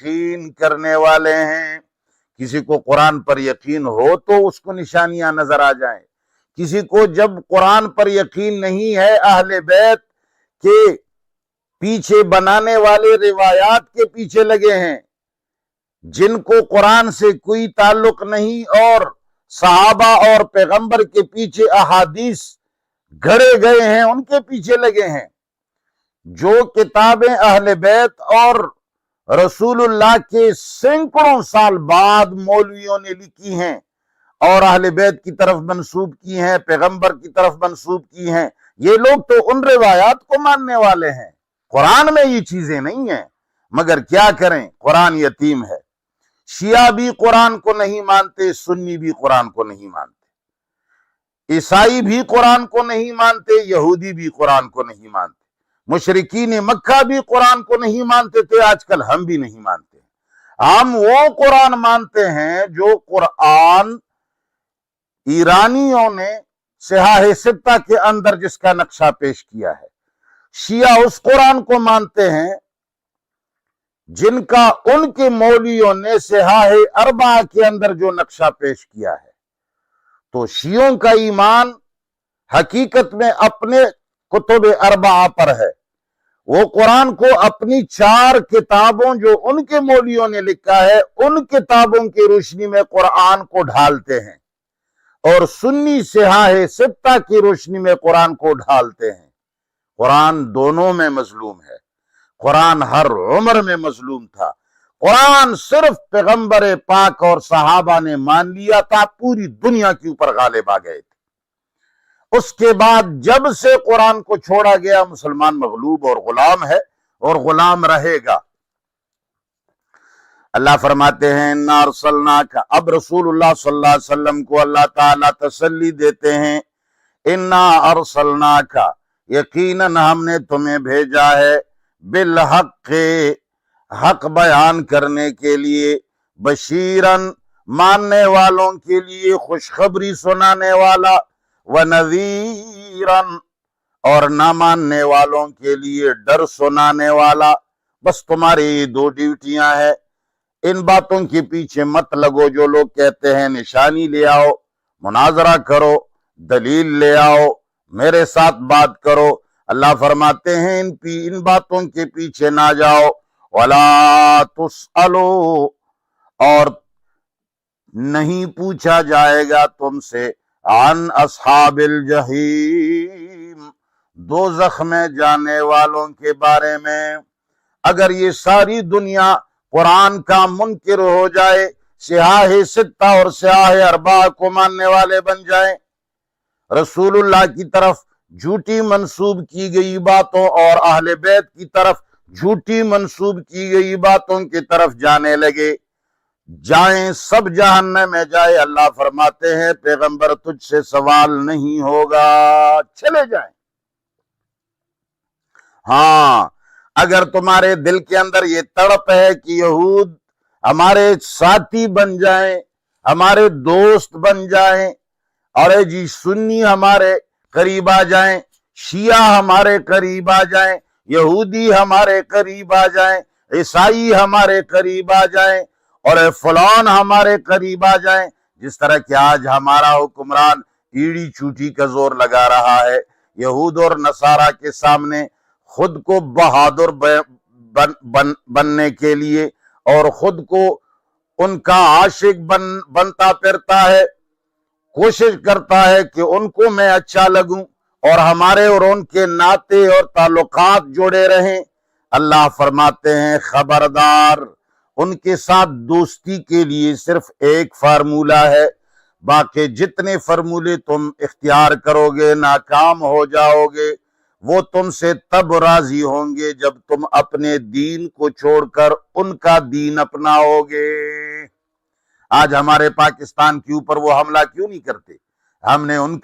یقین کرنے والے ہیں۔ کسی کو قرآن پر یقین ہو تو اس کو نشانیاں نظر آ جائیں، کسی کو جب قرآن پر یقین نہیں ہے، اہل بیت کے پیچھے بنانے والے روایات کے پیچھے لگے ہیں، جن کو قرآن سے کوئی تعلق نہیں، اور صحابہ اور پیغمبر کے پیچھے احادیث گھڑے گئے ہیں، ان کے پیچھے لگے ہیں۔ جو کتابیں اہل بیت اور رسول اللہ کے سینکڑوں سال بعد مولویوں نے لکھی ہیں اور اہل بیت کی طرف منسوب کی ہیں، پیغمبر کی طرف منسوب کی ہیں، یہ لوگ تو ان روایات کو ماننے والے ہیں۔ قرآن میں یہ چیزیں نہیں ہیں، مگر کیا کریں، قرآن یتیم ہے۔ شیعہ بھی قرآن کو نہیں مانتے، سنی بھی قرآن کو نہیں مانتے، عیسائی بھی قرآن کو نہیں مانتے، یہودی بھی قرآن کو نہیں مانتے، مشرکین مکہ بھی قرآن کو نہیں مانتے تھے، آج کل ہم بھی نہیں مانتے۔ ہم وہ قرآن مانتے ہیں جو قرآن ایرانیوں نے صحاح ستہ کے اندر جس کا نقشہ پیش کیا ہے۔ شیعہ اس قرآن کو مانتے ہیں جن کا ان کے مولویوں نے صحاح اربعہ کے اندر جو نقشہ پیش کیا ہے۔ تو شیعوں کا ایمان حقیقت میں اپنے کتب اربعہ پر ہے، وہ قرآن کو اپنی 4 کتابوں جو ان کے مولویوں نے لکھا ہے، ان کتابوں کی روشنی میں قرآن کو ڈھالتے ہیں، اور سنی صحاح ستہ کی روشنی میں قرآن کو ڈھالتے ہیں۔ قرآن دونوں میں مظلوم ہے، قرآن ہر عمر میں مظلوم تھا۔ قرآن صرف پیغمبر پاک اور صحابہ نے مان لیا تھا، پوری دنیا کے اوپر غالب آ گئے تھے۔ اس کے بعد جب سے قرآن کو چھوڑا گیا، مسلمان مغلوب اور غلام ہے اور غلام رہے گا۔ اللہ فرماتے ہیں اِنَّا أَرْسَلْنَاكَ، اب رسول اللہ صلی اللہ علیہ وسلم کو اللہ تعالیٰ تسلی دیتے ہیں، اِنَّا أَرْسَلْنَاكَ، یقیناً ہم نے تمہیں بھیجا ہے، بالحق، حق بیان کرنے کے لیے، بشیرن، ماننے والوں کے لیے خوشخبری سنانے والا، ونذیرن، اور نہ ماننے والوں کے لیے ڈر سنانے والا۔ بس تمہاری یہ 2 ڈیوٹیاں ہیں۔ ان باتوں کے پیچھے مت لگو جو لوگ کہتے ہیں نشانی لے آؤ، مناظرہ کرو، دلیل لے آؤ، میرے ساتھ بات کرو۔ اللہ فرماتے ہیں ان باتوں کے پیچھے نہ جاؤ۔ وَلَا تُسْأَلُوا، اور نہیں پوچھا جائے گا تم سے، عن اصحاب الجحیم، دوزخ میں جانے والوں کے بارے میں۔ اگر یہ ساری دنیا قرآن کا منکر ہو جائے، صحاح ستہ اور صحاح اربعہ کو ماننے والے بن جائیں، رسول اللہ کی طرف جھوٹی منسوب کی گئی باتوں اور اہل بیت کی طرف جھوٹی منسوب کی گئی باتوں کی طرف جانے لگے، جائیں سب جہنم میں جائے، اللہ فرماتے ہیں پیغمبر تجھ سے سوال نہیں ہوگا، چلے جائیں۔ ہاں، اگر تمہارے دل کے اندر یہ تڑپ ہے کہ یہود ہمارے ساتھی بن جائیں، ہمارے دوست بن جائیں، اور جی سنی ہمارے قریب آ جائیں، شیعہ ہمارے قریب آ جائیں، یہودی ہمارے قریب آ جائیں، عیسائی ہمارے قریب آ جائیں، اور فلان ہمارے قریب آ جائیں، جس طرح کہ آج ہمارا حکمران ایڑی چوٹی کا زور لگا رہا ہے یہود اور نصارہ کے سامنے، خود کو بہادر بننے کے لیے اور خود کو ان کا عاشق بنتا پھرتا ہے، کوشش کرتا ہے کہ ان کو میں اچھا لگوں اور ہمارے اور ان کے ناطے اور تعلقات جڑے رہیں۔ اللہ فرماتے ہیں خبردار، ان کے ساتھ دوستی کے لیے صرف ایک فارمولہ ہے، باقی جتنے فارمولے تم اختیار کرو گے ناکام ہو جاؤ گے۔ وہ تم سے تب راضی ہوں گے جب تم اپنے دین کو چھوڑ کر ان کا دین اپناؤ گے۔ آج ہمارے پاکستان کے اوپر وہ حملہ کیوں نہیں کرتے؟ ہم نے ان